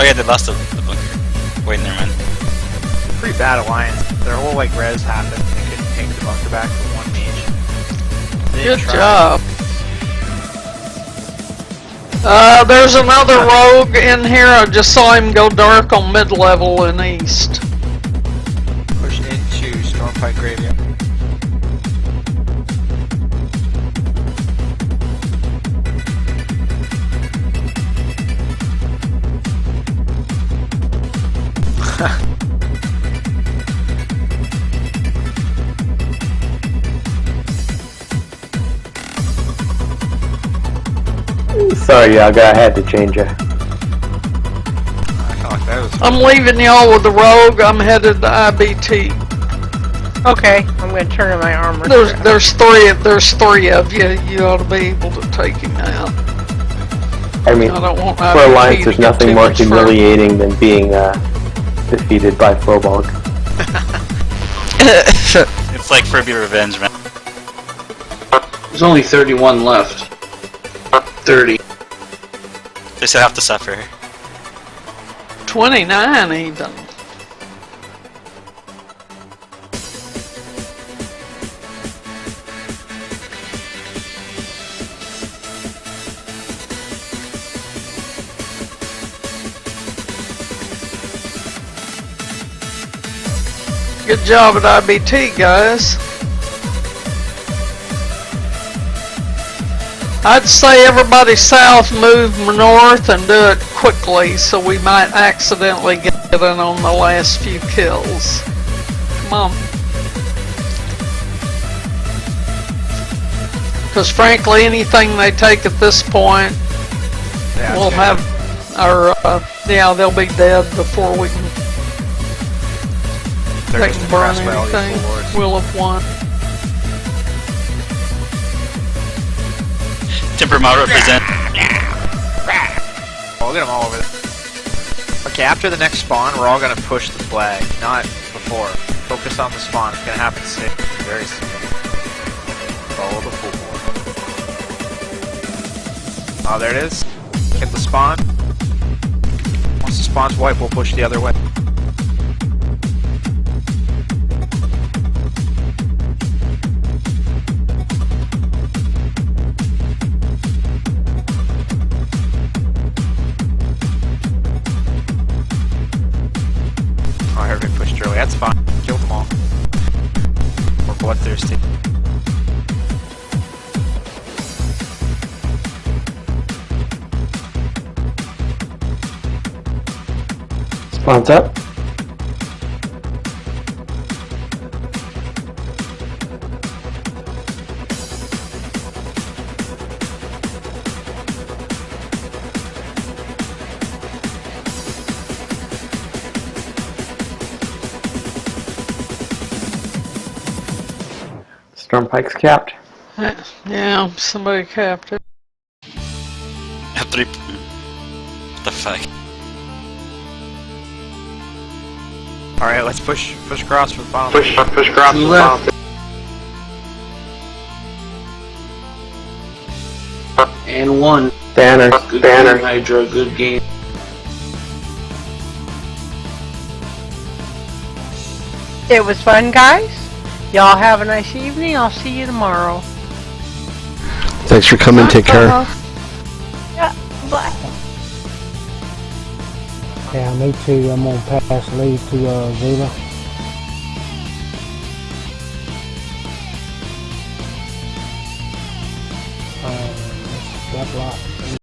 Oh yeah, they lost the bunker. Wait, never mind. Pretty bad alliance. Their whole like res happened. They couldn't take the bunker back for one mage. Good job. There's another rogue in here. I just saw him go dark on mid-level and east. Pushed into Stormpike Graveyard. Sorry, Yaga, I had to change it. I'm leaving y'all with the rogue. I'm headed to IBT. Okay, I'm gonna turn in my armor. There's three of you. You ought to be able to take him out. I mean, I don't want for Alliance, there's nothing more humiliating than being defeated by Furbolg. It's like Furby Revenge, man. There's only 31 left. 30. They still have to suffer. 29 even. Good job at IBT, guys. I'd say everybody south move north and do it quickly so we might accidentally get in on the last few kills. Come on. Because frankly, anything they take at this point, we'll have, or yeah, they'll be dead before we can. They can burn anything. We'll have won. Timbermount represent. We'll get them all over there. Okay, after the next spawn, we're all gonna push the flag, not before. Focus on the spawn. It's gonna happen soon. Very soon. Follow the full board. Oh, there it is. Hit the spawn. Once the spawn's wiped, we'll push the other way. That's fine. Killed them all. We're bloodthirsty. Spawn's up. Stormpike's capped. Yeah, somebody capped it. What the fuck? Alright, let's push across for the bottom. Push across the bottom. And one. Banner. Good Banner. game, Hydra. Good game. It was fun, guys. Y'all have a nice evening. I'll see you tomorrow. Thanks for coming. Take care. Yeah, bye. Yeah, me too. I'm gonna pass the lead to Zila. Got a lot.